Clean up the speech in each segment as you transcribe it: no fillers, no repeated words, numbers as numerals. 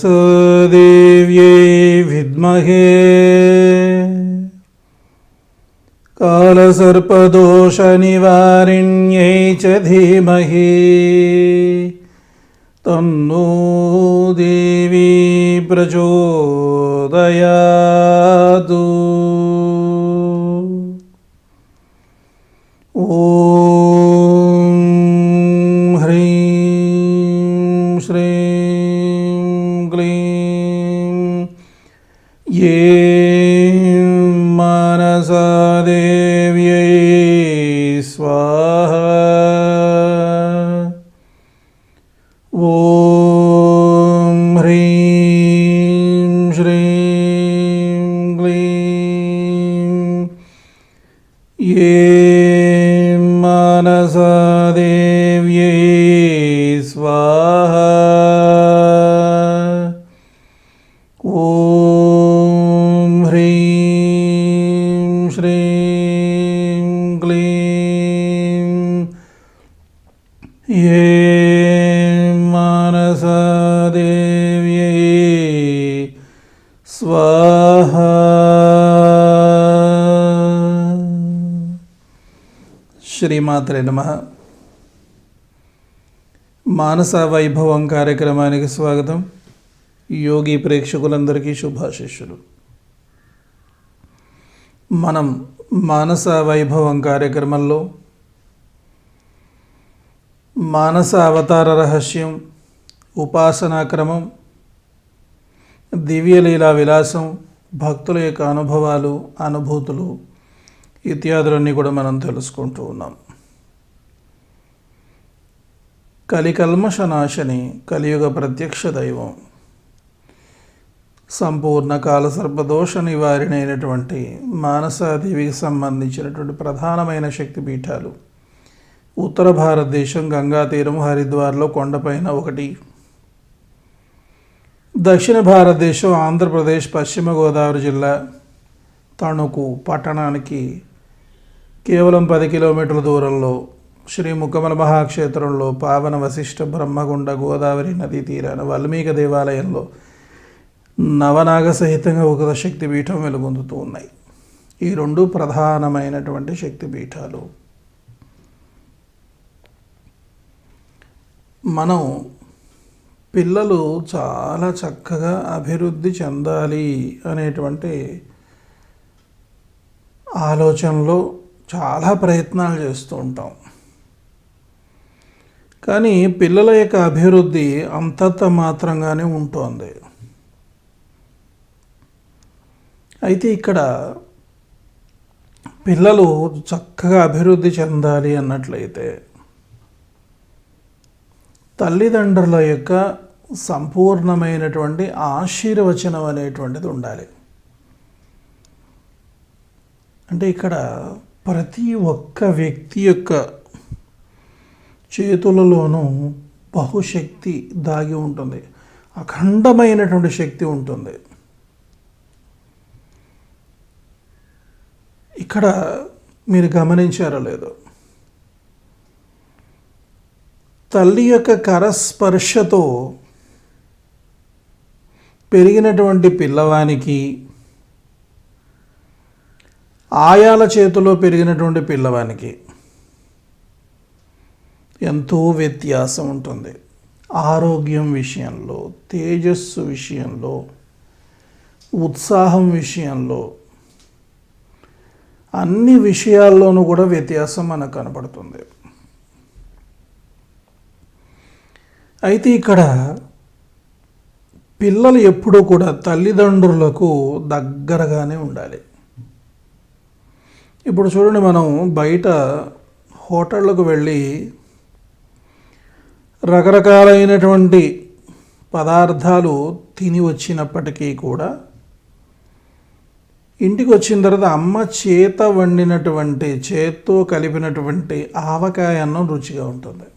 मनसादेव्यै विद्महे कालसर्पदोषनिवारिण्यै च धीमहि तन्नो देवी प्रचोदयातु। ॐ ह्रीं श्रीं क्लीं ऐं मनसादेव्यै स्वाहा। ॐ ह्रीं श्रीं क्लीं ऐं मनसादेव्यै स्वाहा। ॐ ह्रीं श्रीं क्लीं ऐं मनसादेव्यै स्वाहा। శ్రీమాత్రే నమః. మానస వైభవం కార్యక్రమానికి స్వాగతం. యోగి ప్రేక్షకులందరికీ శుభాశిష్యులు. మనం మానస వైభవం కార్యక్రమంలో మానస అవతార రహస్యం, ఉపాసనా క్రమం, దివ్యలీలా విలాసం, భక్తుల యొక్క అనుభవాలు, అనుభూతులు ఇత్యాదులన్నీ కూడా మనం తెలుసుకుంటూ ఉన్నాం. కలికల్మషనాశని, కలియుగ ప్రత్యక్ష దైవం, సంపూర్ణ కాలసర్పదోష నివారిణి అయినటువంటి మానసాదేవికి సంబంధించినటువంటి ప్రధానమైన శక్తిపీఠాలు ఉత్తర భారతదేశం గంగా తీరం హరిద్వార్లో కొండపైన ఒకటి, దక్షిణ భారతదేశం ఆంధ్రప్రదేశ్ పశ్చిమ గోదావరి జిల్లా తణుకు పట్టణానికి కేవలం 10 కిలోమీటర్ల దూరంలో శ్రీ ముఖమల మహాక్షేత్రంలో పావన వశిష్ఠ బ్రహ్మగుండ గోదావరి నదీ తీరాన వాల్మీకి దేవాలయంలో నవనాగ సహితంగా ఒక శక్తిపీఠం వెలుగొందుతూ ఉన్నాయి. ఈ రెండు ప్రధానమైనటువంటి శక్తిపీఠాలు. మనం పిల్లలు చాలా చక్కగా అభివృద్ధి చెందాలి అనేటువంటి ఆలోచనలో చాలా ప్రయత్నాలు చేస్తూ ఉంటాం. కానీ పిల్లల యొక్క అభివృద్ధి అంతంత మాత్రంగానే ఉంటుంది. అయితే ఇక్కడ పిల్లలు చక్కగా అభివృద్ధి చెందాలి అన్నట్లయితే తల్లిదండ్రుల యొక్క సంపూర్ణమైనటువంటి ఆశీర్వచనం అనేటువంటిది ఉండాలి. అంటే ఇక్కడ ప్రతి ఒక్క వ్యక్తి యొక్క చేతులలోనూ బహుశక్తి దాగి ఉంటుంది, అఖండమైనటువంటి శక్తి ఉంటుంది. ఇక్కడ మీరు గమనించారో లేదో, తల్లి యొక్క కరస్పర్శతో పెరిగినటువంటి పిల్లవానికి, ఆయాల చేతిలో పెరిగినటువంటి పిల్లవానికి ఎంతో వ్యత్యాసం ఉంటుంది. ఆరోగ్యం విషయంలో, తేజస్సు విషయంలో, ఉత్సాహం విషయంలో, అన్ని విషయాల్లోనూ కూడా వ్యత్యాసం మనకు కనపడుతుంది. అయితే ఇక్కడ పిల్లలు ఎప్పుడూ కూడా తల్లిదండ్రులకు దగ్గరగానే ఉండాలి. ఇప్పుడు చూడండి, మనం బయట హోటళ్ళకు వెళ్ళి రకరకాలైనటువంటి పదార్థాలు తిని వచ్చినప్పటికీ కూడా ఇంటికి వచ్చిన తర్వాత అమ్మ చేత వండినటువంటి, చేత్తో కలిపినటువంటి ఆవకాయ అన్నం రుచిగా ఉంటుంది.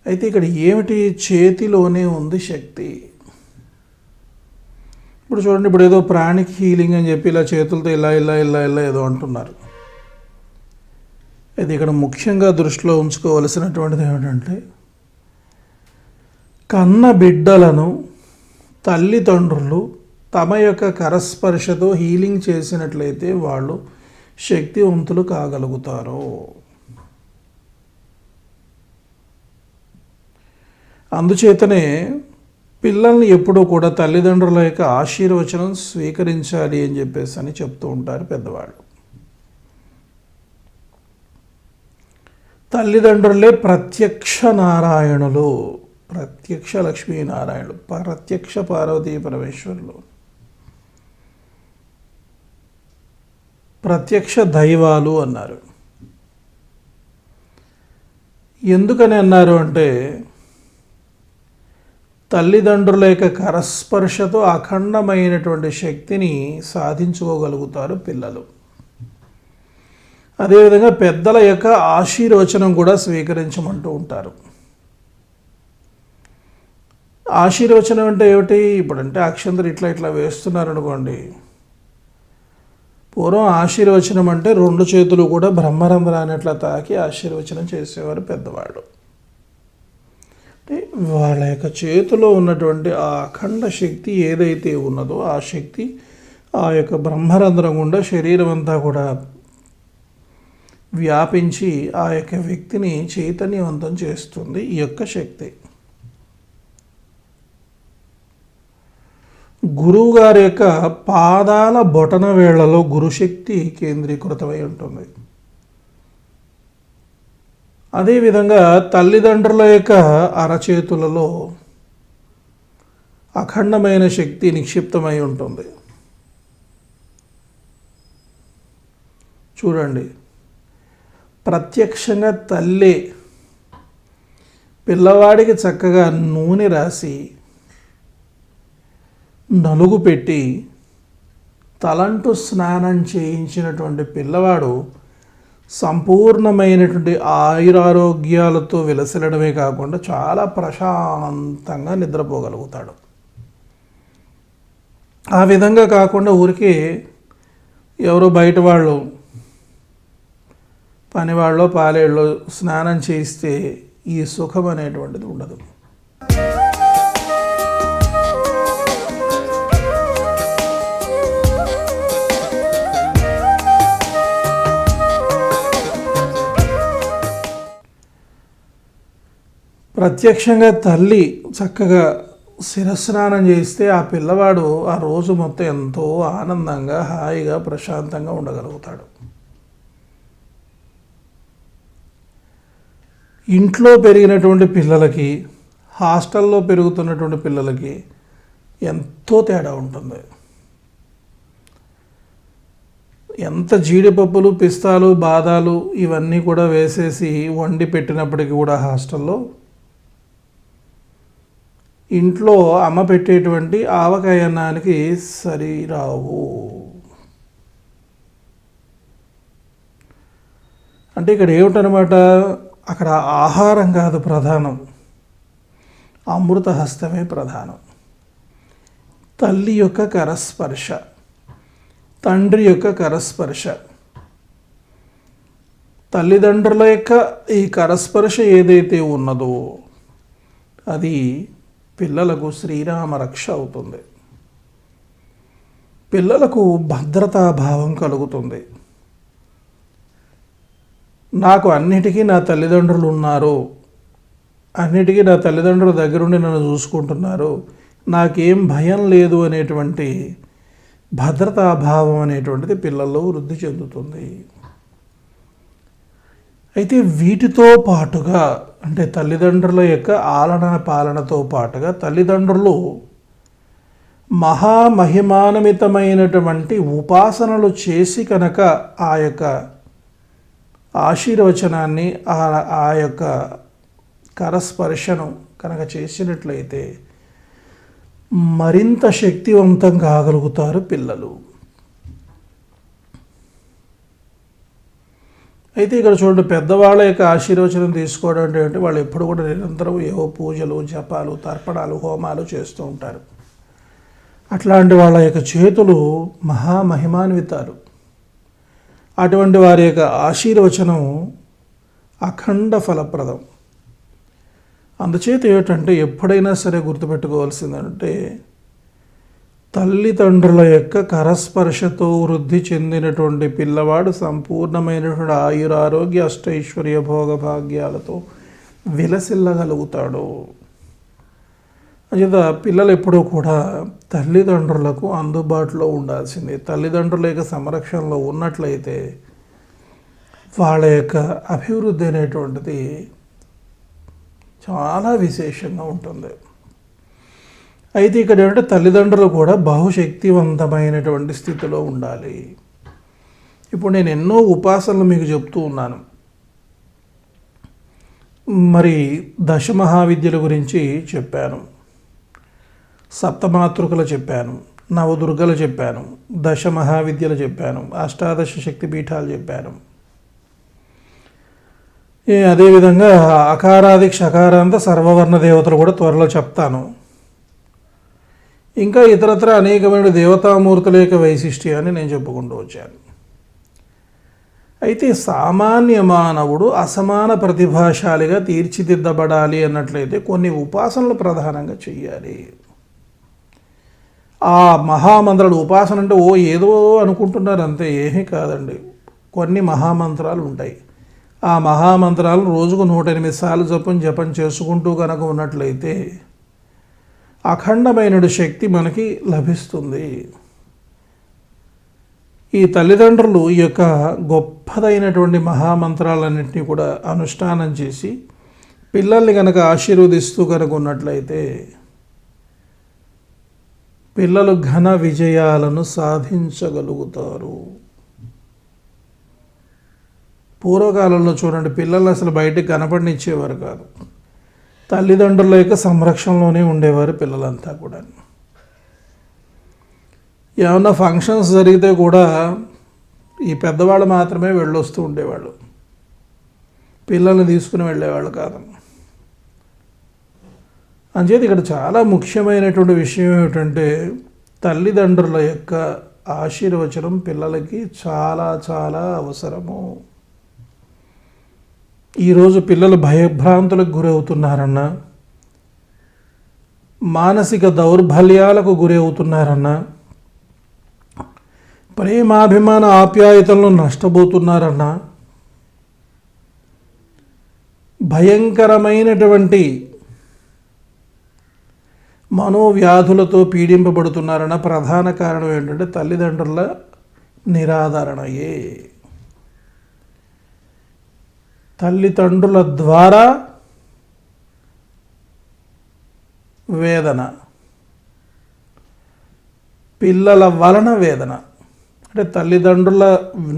అయితే ఇక్కడ ఏమిటి? చేతిలోనే ఉంది శక్తి. ఇప్పుడు చూడండి, ఇప్పుడు ఏదో ప్రాణిక్ హీలింగ్ అని చెప్పి ఇలా చేతులతో ఇలా ఇలా ఇలా ఇలా ఏదో అంటున్నారు. అయితే ఇక్కడ ముఖ్యంగా దృష్టిలో ఉంచుకోవలసినటువంటిది ఏమిటంటే, కన్న బిడ్డలను తల్లిదండ్రులు తమ యొక్క కరస్పర్శతో హీలింగ్ చేసినట్లయితే వాళ్ళు శక్తివంతులు కాగలుగుతారు. అందుచేతనే పిల్లల్ని ఎప్పుడూ కూడా తల్లిదండ్రుల యొక్క ఆశీర్వచనం స్వీకరించాలి అని చెప్పేసి అని చెప్తూ ఉంటారు పెద్దవాళ్ళు. తల్లిదండ్రులే ప్రత్యక్ష నారాయణులు, ప్రత్యక్ష లక్ష్మీనారాయణులు, ప్రత్యక్ష పార్వతీ పరమేశ్వరులు, ప్రత్యక్ష దైవాలు అన్నారు. ఎందుకని అన్నారు అంటే తల్లిదండ్రుల యొక్క కరస్పర్శతో అఖండమైనటువంటి శక్తిని సాధించుకోగలుగుతారు పిల్లలు. అదేవిధంగా పెద్దల యొక్క ఆశీర్వచనం కూడా స్వీకరించమంటూ ఉంటారు. ఆశీర్వచనం అంటే ఏమిటి? ఇప్పుడంటే అక్షంతలు ఇట్లా ఇట్లా వేస్తున్నారు అనుకోండి. పూర్వం ఆశీర్వచనం అంటే 2 చేతులు కూడా బ్రహ్మరంధ్రాన్ని అట్లా తాకి ఆశీర్వచనం చేసేవారు పెద్దవాళ్ళు. అంటే వాళ్ళ యొక్క చేతిలో ఉన్నటువంటి ఆ అఖండ శక్తి ఏదైతే ఉన్నదో ఆ శక్తి ఆ యొక్క బ్రహ్మరంధ్రం గుండా శరీరం అంతా కూడా వ్యాపించి ఆ యొక్క వ్యక్తిని చైతన్యవంతం చేస్తుంది ఈ యొక్క శక్తి. గురువు గారి యొక్క పాదాల బొటన వేళ్లలో గురుశక్తి కేంద్రీకృతమై ఉంటుంది. అదేవిధంగా తల్లిదండ్రుల యొక్క అరచేతులలో అఖండమైన శక్తి నిక్షిప్తమై ఉంటుంది. చూడండి, ప్రత్యక్షంగా తల్లి పిల్లవాడికి చక్కగా నూనె రాసి నలుగు పెట్టి తలంటు స్నానం చేయించినటువంటి పిల్లవాడు సంపూర్ణమైనటువంటి ఆయురారోగ్యాలతో విలసిల్లడమే కాకుండా చాలా ప్రశాంతంగా నిద్రపోగలుగుతాడు. ఆ విధంగా కాకుండా ఊరికే ఎవరో బయట వాళ్ళు పనివాళ్ళో పాలేళ్ళో స్నానం చేయిస్తే ఈ సుఖం అనేటువంటిది ఉండదు. ప్రత్యక్షంగా తల్లి చక్కగా శిరస్నానం చేస్తే ఆ పిల్లవాడు ఆ రోజు మొత్తం ఎంతో ఆనందంగా హాయిగా ప్రశాంతంగా ఉండగలుగుతాడు. ఇంట్లో పెరిగినటువంటి పిల్లలకి హాస్టల్లో పెరుగుతున్నటువంటి పిల్లలకి ఎంతో తేడా ఉంటుంది. ఎంత జీడిపప్పులు పిస్తాలు బాదాలు ఇవన్నీ కూడా వేసేసి వండి పెట్టినప్పటికీ కూడా హాస్టల్లో ఇంట్లో అమ్మ పెట్టేటువంటి ఆవకాయ అన్నానికి సరిరావు. అంటే ఇక్కడ ఏమిటనమాట, అక్కడ ఆహారం కాదు ప్రధానం, అమృత హస్తమే ప్రధానం. తల్లి యొక్క కరస్పర్శ, తండ్రి యొక్క కరస్పర్శ, తల్లిదండ్రుల యొక్క ఈ కరస్పర్శ ఏదైతే ఉన్నదో అది పిల్లలకు శ్రీరామ రక్ష అవుతుంది. పిల్లలకు భద్రతా భావం కలుగుతుంది. నాకు అన్నిటికీ నా తల్లిదండ్రులు ఉన్నారు, అన్నిటికీ నా తల్లిదండ్రుల దగ్గరుండి నన్ను చూసుకుంటున్నారు, నాకేం భయం లేదు అనేటువంటి భద్రతాభావం అనేటువంటిది పిల్లల్లో వృద్ధి చెందుతుంది. అయితే వీటితో పాటుగా అంటే తల్లిదండ్రుల యొక్క ఆలన పాలనతో పాటుగా తల్లిదండ్రులు మహామహిమాన్వితమైనటువంటి ఉపాసనలు చేసి కనుక ఆ యొక్క ఆశీర్వచనాన్ని ఆ యొక్క కరస్పర్శను కనుక చేసినట్లయితే మరింత శక్తివంతం కాగలుగుతారు పిల్లలు. అయితే ఇక్కడ చూడండి, పెద్దవాళ్ళ యొక్క ఆశీర్వచనం తీసుకోవడం అంటే వాళ్ళు ఎప్పుడు కూడా నిరంతరం ఏవో పూజలు జపాలు తర్పణాలు హోమాలు చేస్తూ ఉంటారు. అట్లాంటి వాళ్ళ యొక్క చేతులు మహామహిమాన్వితాలు. అటువంటి వారి యొక్క ఆశీర్వచనం అఖండ ఫలప్రదం. అందుచేత ఏమిటంటే ఎప్పుడైనా సరే గుర్తుపెట్టుకోవాల్సిందంటే తల్లిదండ్రుల యొక్క కరస్పర్శతో వృద్ధి చెందినటువంటి పిల్లవాడు సంపూర్ణమైనటువంటి ఆయురారోగ్య అష్టైశ్వర్య భోగభాగ్యాలతో విలసిల్లగలుగుతాడు. అంచేత పిల్లలు ఎప్పుడూ కూడా తల్లిదండ్రులకు అందుబాటులో ఉండాల్సిందే. తల్లిదండ్రుల యొక్క సంరక్షణలో ఉన్నట్లయితే వాళ్ళ యొక్క అభివృద్ధి అనేటువంటిది చాలా విశేషంగా ఉంటుంది. అయితే ఇక్కడ ఏంటంటే తల్లిదండ్రులు కూడా బహుశక్తివంతమైనటువంటి స్థితిలో ఉండాలి. ఇప్పుడు నేను ఎన్నో ఉపాసనలు మీకు చెప్తూ ఉన్నాను. మరి దశమహావిద్యల గురించి చెప్పాను, సప్తమాతృకలు చెప్పాను, నవదుర్గలు చెప్పాను, దశమహావిద్యలు చెప్పాను, అష్టాదశ శక్తి పీఠాలు చెప్పాను. అదేవిధంగా అకారాది క్షకారాంత సర్వవర్ణ దేవతలు కూడా త్వరలో చెప్తాను. ఇంకా ఇతరత్ర అనేకమైన దేవతామూర్తుల యొక్క వైశిష్ట్యాన్ని నేను చెప్పుకుంటూ వచ్చాను. అయితే సామాన్య మానవుడు అసమాన ప్రతిభాశాలిగా తీర్చిదిద్దబడాలి అన్నట్లయితే కొన్ని ఉపాసనలు ప్రధానంగా చెయ్యాలి. ఆ మహామంత్రాలు ఉపాసన అంటే ఏదో అనుకుంటున్నారు అంతే, ఏమీ కాదండి. కొన్ని మహామంత్రాలు ఉంటాయి. ఆ మహామంత్రాలు రోజుకు 108 సార్లు జపం చేసుకుంటూ కనుక ఉన్నట్లయితే అఖండమైన శక్తి మనకి లభిస్తుంది. ఈ తల్లిదండ్రులు ఈ యొక్క గొప్పదైనటువంటి మహామంత్రాలన్నింటినీ కూడా అనుష్ఠానం చేసి పిల్లల్ని కనుక ఆశీర్వదిస్తూ కనుక ఉన్నట్లయితే పిల్లలు ఘన విజయాలను సాధించగలుగుతారు. పూర్వకాలంలో చూడండి, పిల్లలు అసలు బయటకు కనపడనిచ్చేవారు కాదు. తల్లిదండ్రుల యొక్క సంరక్షణలోనే ఉండేవారు పిల్లలంతా కూడా. ఏమన్నా ఫంక్షన్స్ జరిగితే కూడా ఈ పెద్దవాళ్ళు మాత్రమే వెళ్ళొస్తూ ఉండేవాళ్ళు, పిల్లల్ని తీసుకుని వెళ్ళేవాళ్ళు కాదు. అంచేది ఇక్కడ చాలా ముఖ్యమైనటువంటి విషయం ఏమిటంటే తల్లిదండ్రుల యొక్క ఆశీర్వచనం పిల్లలకి చాలా చాలా అవసరము. ఈరోజు పిల్లలు భయభ్రాంతులకు గురవుతున్నారన్నా, మానసిక దౌర్బల్యాలకు గురవుతున్నారన్నా, ప్రేమాభిమాన ఆప్యాయతలను నష్టపోతున్నారన్నా, భయంకరమైనటువంటి మనోవ్యాధులతో పీడింపబడుతున్నారన్న ప్రధాన కారణం ఏంటంటే తల్లిదండ్రుల నిరాదరణయే. తల్లిదండ్రుల ద్వారా వేదన, పిల్లల వలన వేదన. అంటే తల్లిదండ్రుల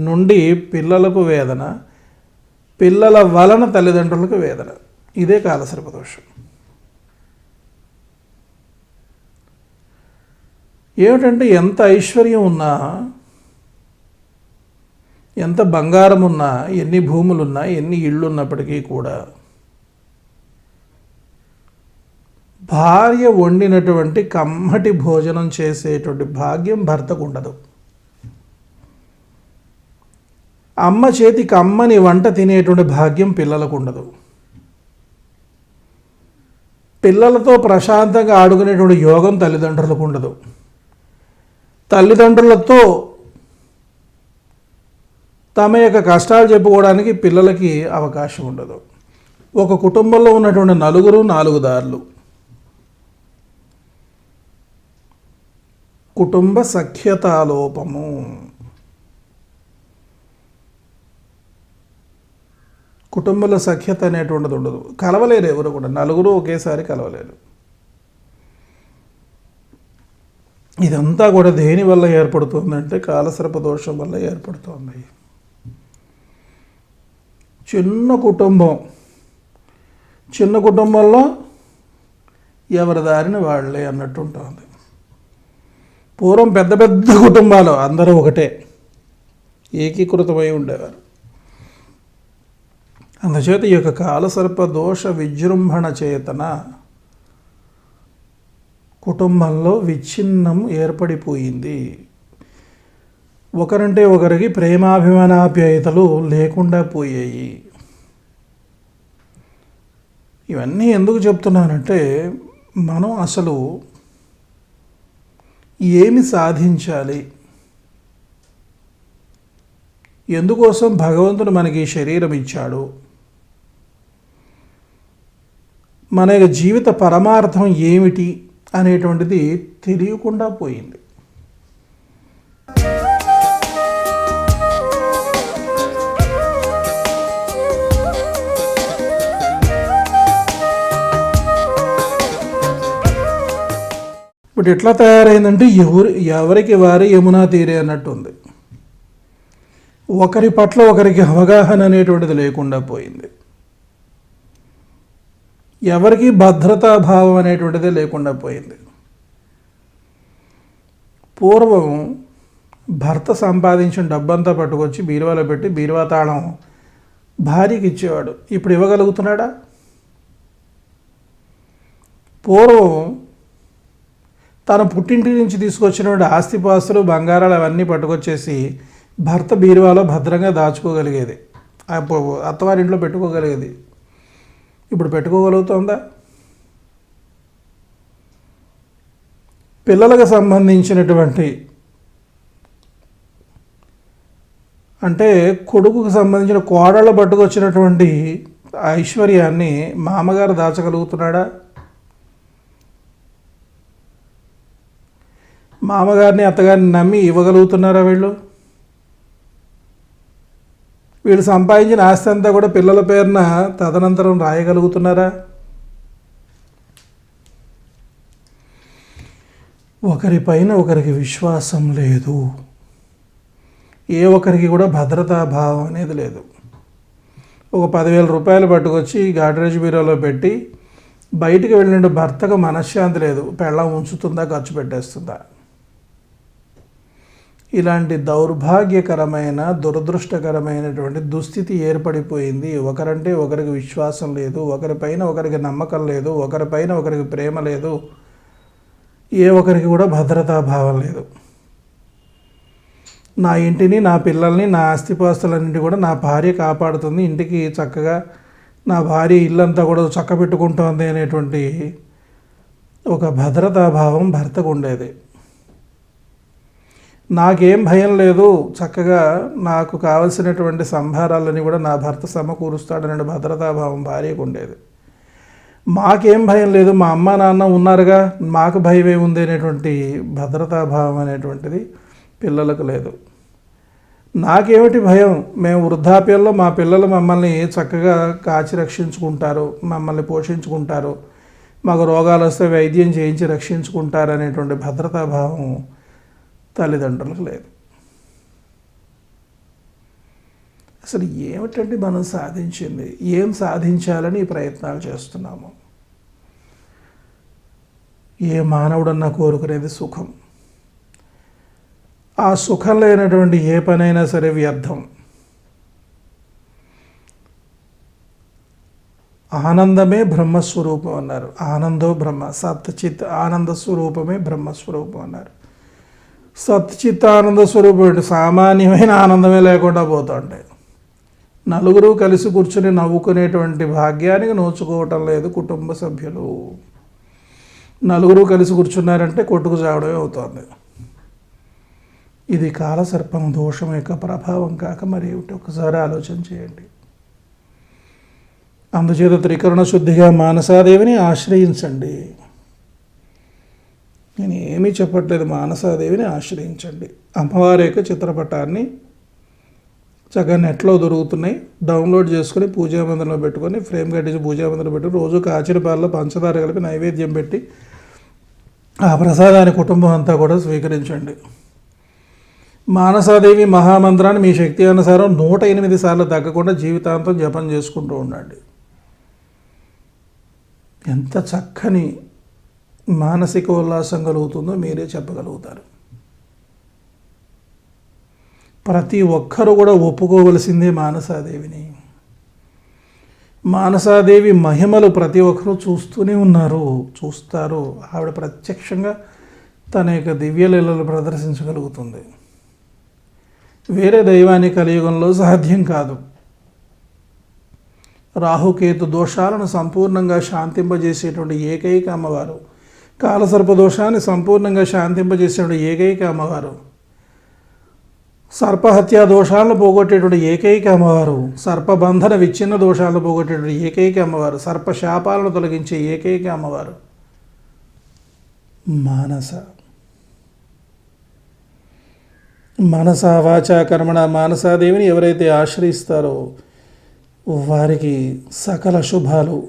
నుండి పిల్లలకు వేదన, పిల్లల వలన తల్లిదండ్రులకు వేదన. ఇదే కాలసర్పదోషం. ఏమిటంటే ఎంత ఐశ్వర్యం ఉన్నా, ఎంత బంగారం ఉన్నా, ఎన్ని భూములున్నా, ఎన్ని ఇళ్ళు ఉన్నప్పటికీ కూడా భార్య వండినటువంటి కమ్మటి భోజనం చేసేటువంటి భాగ్యం భర్తకు ఉండదు. అమ్మ చేతి కమ్మని వంట తినేటువంటి భాగ్యం పిల్లలకు ఉండదు. పిల్లలతో ప్రశాంతంగా ఆడుకునేటువంటి యోగం తల్లిదండ్రులకు ఉండదు. తల్లిదండ్రులతో తమ యొక్క కష్టాలు చెప్పుకోవడానికి పిల్లలకి అవకాశం ఉండదు. ఒక కుటుంబంలో ఉన్నటువంటి నలుగురు 4 దారులు. కుటుంబ సఖ్యతాలోపము. కుటుంబంలో సఖ్యత అనేటువంటిది ఉండదు. కలవలేరు ఎవరు కూడా, నలుగురు ఒకేసారి కలవలేరు. ఇదంతా కూడా దేని వల్ల ఏర్పడుతుందంటే కాలసర్పదోషం వల్ల ఏర్పడుతుంది. చిన్న కుటుంబంలో ఎవరి దారిని వాళ్ళే అన్నట్టు ఉంటుంది. పూర్వం పెద్ద పెద్ద కుటుంబాలు అందరూ ఒకటే, ఏకీకృతమై ఉండేవారు. అందుచేత ఈ యొక్క కాలసర్పదోష విజృంభణ చేతన కుటుంబంలో విచ్ఛిన్నం ఏర్పడిపోయింది. ఒకరంటే ఒకరికి ప్రేమాభిమానాప్యాయతలు లేకుండా పోయాయి. ఇవన్నీ ఎందుకు చెప్తున్నానంటే మనం అసలు ఏమి సాధించాలి, ఎందుకోసం భగవంతుడు మనకి ఈ శరీరం ఇచ్చాడు, మన యొక్క జీవిత పరమార్థం ఏమిటి అనేటువంటిది తెలియకుండా పోయింది. ఇప్పుడు ఎట్లా తయారైందంటే ఎవరికి వారి యమునా తీరే అన్నట్టు ఉంది. ఒకరి పట్ల ఒకరికి అవగాహన అనేటువంటిది లేకుండా పోయింది. ఎవరికి భద్రతా భావం అనేటువంటిది లేకుండా పోయింది. పూర్వం భర్త సంపాదించిన డబ్బంతా పట్టుకొచ్చి బీరువాలో పెట్టి బీరువా తాళం భార్యకి ఇచ్చేవాడు. ఇప్పుడు ఇవ్వగలుగుతున్నాడా? పూర్వం తన పుట్టింటి నుంచి తీసుకొచ్చినటువంటి ఆస్తిపాస్తులు బంగారాలు అవన్నీ పట్టుకొచ్చేసి భర్త బీరువాలో భద్రంగా దాచుకోగలిగేది, అత్తవారింట్లో పెట్టుకోగలిగేది. ఇప్పుడు పెట్టుకోగలుగుతుందా? పిల్లలకు సంబంధించినటువంటి అంటే కొడుకుకు సంబంధించిన కోడళ్ళు పట్టుకొచ్చినటువంటి ఐశ్వర్యాన్ని మామగారు దాచగలుగుతున్నాడా? మామగారిని అత్తగారిని నమ్మి ఇవ్వగలుగుతున్నారా? వీళ్ళు సంపాదించిన ఆస్తి అంతా కూడా పిల్లల పేరున తదనంతరం రాయగలుగుతున్నారా? ఒకరిపైన ఒకరికి విశ్వాసం లేదు. ఏ ఒక్కరికి కూడా భద్రతా భావం అనేది లేదు. ఒక 10,000 రూపాయలు పట్టుకొచ్చి గాడ్రేజ్ బీరోలో పెట్టి బయటికి వెళ్ళిన భర్తకు మనశ్శాంతి లేదు. పెళ్ళం ఉంచుతుందా, ఖర్చు పెట్టేస్తుందా? ఇలాంటి దౌర్భాగ్యకరమైన దురదృష్టకరమైనటువంటి దుస్థితి ఏర్పడిపోయింది. ఒకరంటే ఒకరికి విశ్వాసం లేదు, ఒకరిపైన ఒకరికి నమ్మకం లేదు, ఒకరిపైన ఒకరికి ప్రేమ లేదు, ఏ ఒక్కరికి కూడా భద్రతా భావం లేదు. నా ఇంటిని, నా పిల్లల్ని, నా ఆస్తిపాస్తులన్నింటి కూడా నా భార్య కాపాడుతుంది, ఇంటికి చక్కగా నా భార్య ఇల్లంతా కూడా చక్కబెట్టుకుంటోంది అనేటువంటి ఒక భద్రతా భావం భర్తకు ఉండేది. నాకేం భయం లేదు, చక్కగా నాకు కావలసినటువంటి సంభారాలని కూడా నా భర్త సమకూరుస్తాడనే భద్రతాభావం భార్యకు ఉండేది. మాకేం భయం లేదు, మా అమ్మ నాన్న ఉన్నారుగా, మాకు భయం ఏముంది అనేటువంటి భద్రతాభావం అనేటువంటిది పిల్లలకు లేదు. నాకేమిటి భయం, మేము వృద్ధాప్యంలో మా పిల్లలు మమ్మల్ని చక్కగా కాచి రక్షించుకుంటారు, మమ్మల్ని పోషించుకుంటారు, మాకు రోగాలు వస్తే వైద్యం చేయించి రక్షించుకుంటారు అనేటువంటి భద్రతాభావం తల్లిదండ్రులకు లేదు. అసలు ఏమిటంటే మనం సాధించింది, ఏం సాధించాలని ఈ ప్రయత్నాలు చేస్తున్నాము? ఏ మానవుడన్నా కోరుకునేది సుఖం. ఆ సుఖం లేనటువంటి ఏ పనైనా సరే వ్యర్థం. ఆనందమే బ్రహ్మస్వరూపం అన్నారు. ఆనందో బ్రహ్మ, సత్చిత్ ఆనంద స్వరూపమే బ్రహ్మస్వరూపం అన్నారు. సత్చిత్తానంద స్వరూపం సామాన్యమైన ఆనందమే లేకుండా పోతుంటాయి. నలుగురు కలిసి కూర్చుని నవ్వుకునేటువంటి భాగ్యానికి నోచుకోవటం లేదు కుటుంబ సభ్యులు. నలుగురు కలిసి కూర్చున్నారంటే కొట్టుకు చావడమే అవుతుంది. ఇది కాలసర్పం దోషం యొక్క ప్రభావం కాక మరి ఏమిటి? ఒకసారి ఆలోచన చేయండి. అందుచేత త్రికరణ శుద్ధిగా మానసాదేవిని ఆశ్రయించండి. నేను ఏమీ చెప్పట్లేదు, మానసాదేవిని ఆశ్రయించండి. అమ్మవారి యొక్క చిత్రపటాన్ని చక్కగా నెట్లో దొరుకుతున్నాయి, డౌన్లోడ్ చేసుకుని పూజా మందిరంలో పెట్టుకొని ఫ్రేమ్ కట్టించి పూజా మందిరంలో పెట్టుకుని రోజు కాచిన పాలలో పంచదార కలిపి నైవేద్యం పెట్టి ఆ ప్రసాదాన్ని కుటుంబం అంతా కూడా స్వీకరించండి. మానసాదేవి మహామంత్రాన్ని మీ శక్తి అనుసారం 108 సార్లు తగ్గకుండా జీవితాంతం జపం చేసుకుంటూ ఉండండి. ఎంత చక్కని మానసిక ఉల్లాసం కలుగుతుందో మీరే చెప్పగలుగుతారు. ప్రతి ఒక్కరూ కూడా ఒప్పుకోవలసిందే మానసాదేవిని. మానసాదేవి మహిమలు ప్రతి ఒక్కరూ చూస్తూనే ఉన్నారు, చూస్తారు. ఆవిడ ప్రత్యక్షంగా తన యొక్క దివ్యలీలలు ప్రదర్శించగలుగుతుంది. వేరే దైవాన్ని కలియుగంలో సాధ్యం కాదు. రాహుకేతు దోషాలను సంపూర్ణంగా శాంతింపజేసేటువంటి ఏకైక అమ్మవారు, కాలసర్ప దోషాన్ని సంపూర్ణంగా శాంతింపజేసేటువంటి ఏకైక అమ్మవారు, సర్పహత్యా దోషాలను పోగొట్టేటువంటి ఏకైక అమ్మవారు, సర్పబంధన విచ్ఛిన్న దోషాలను పోగొట్టేటువంటి ఏకైక అమ్మవారు, సర్పశాపాలను తొలగించే ఏకైక అమ్మవారు మానస. మనస వాచ కర్మణ మానసాదేవిని ఎవరైతే ఆశ్రయిస్తారో వారికి సకల శుభాలు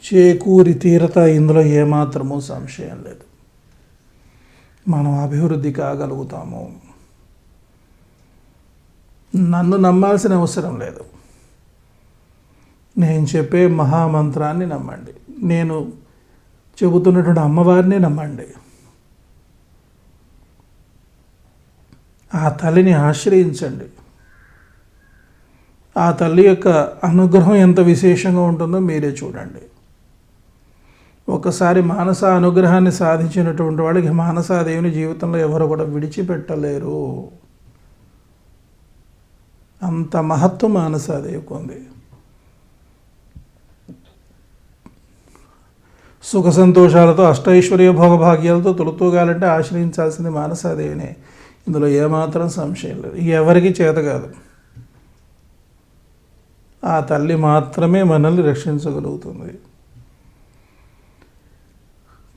చేకూరి తీరత. ఇందులో ఏమాత్రమూ సంశయం లేదు. మనం అభివృద్ధి కాగలుగుతాము. నన్ను నమ్మాల్సిన అవసరం లేదు. నేను చెప్పే మహామంత్రాన్ని నమ్మండి. నేను చెబుతున్నటువంటి అమ్మవారిని నమ్మండి. ఆ తల్లిని ఆశ్రయించండి. ఆ తల్లి యొక్క అనుగ్రహం ఎంత విశేషంగా ఉంటుందో మీరే చూడండి. ఒకసారి మానస అనుగ్రహాన్ని సాధించినటువంటి వాళ్ళకి మానసాదేవిని జీవితంలో ఎవరు కూడా విడిచిపెట్టలేరు. అంత మహత్వం మానసాదేవికి ఉంది. సుఖ సంతోషాలతో అష్టైశ్వర్య భోగభాగ్యాలతో తొలుతూగాలంటే ఆశ్రయించాల్సింది మానసాదేవినే. ఇందులో ఏమాత్రం సంశయం లేదు. ఎవరికి చేత కాదు. ఆ తల్లి మాత్రమే మనల్ని రక్షించగలుగుతుంది.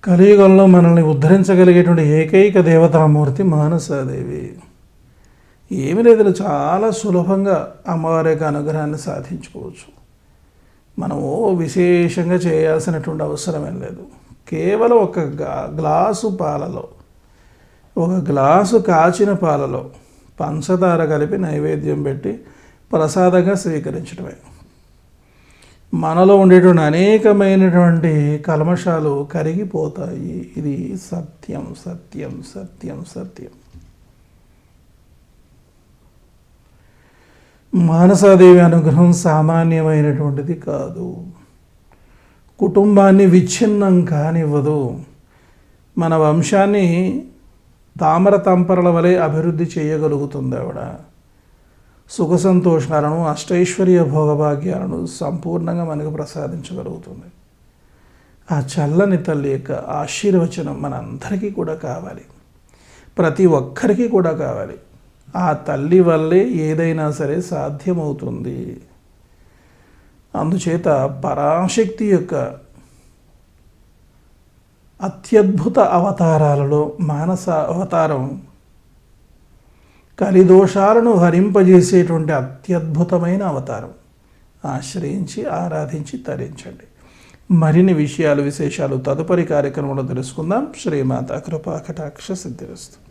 కలియుగంలో మనల్ని ఉద్ధరించగలిగేటువంటి ఏకైక దేవతామూర్తి మానసాదేవి. ఏమి లేదు, చాలా సులభంగా అమ్మవారి యొక్క అనుగ్రహాన్ని సాధించుకోవచ్చు. మనము విశేషంగా చేయాల్సినటువంటి అవసరం ఏం లేదు. కేవలం ఒక గ్లాసు పాలలో, ఒక గ్లాసు కాచిన పాలలో పంచదార కలిపి నైవేద్యం పెట్టి ప్రసాదంగా స్వీకరించడమే. మనలో ఉండేటువంటి అనేకమైనటువంటి కల్మషాలు కరిగిపోతాయి. ఇది సత్యం సత్యం సత్యం సత్యం. మానసాదేవి అనుగ్రహం సామాన్యమైనటువంటిది కాదు. కుటుంబాన్ని విచ్ఛిన్నం కానివ్వదు. మన వంశాన్ని తామర తంపరల వలె అభివృద్ధి చేయగలుగుతుంది ఆవిడ. సుఖ సంతోషాలను అష్టైశ్వర్య భోగభాగ్యాలను సంపూర్ణంగా మనకు ప్రసాదించగలుగుతుంది. ఆ చల్లని తల్లి యొక్క ఆశీర్వచనం మనందరికీ కూడా కావాలి. ప్రతి ఒక్కరికి కూడా కావాలి. ఆ తల్లి వల్లే ఏదైనా సరే సాధ్యమవుతుంది. అందుచేత పరాశక్తి యొక్క అత్యద్భుత అవతారాలలో మానస అవతారం కలిదోషాలను హరింపజేసేటువంటి అత్యద్భుతమైన అవతారం. ఆశ్రయించి ఆరాధించి తరించండి. మరిన్ని విషయాలు విశేషాలు తదుపరి కార్యక్రమంలో తెలుసుకుందాం. శ్రీమాత కృపా కటాక్ష సిద్ధిరస్తు.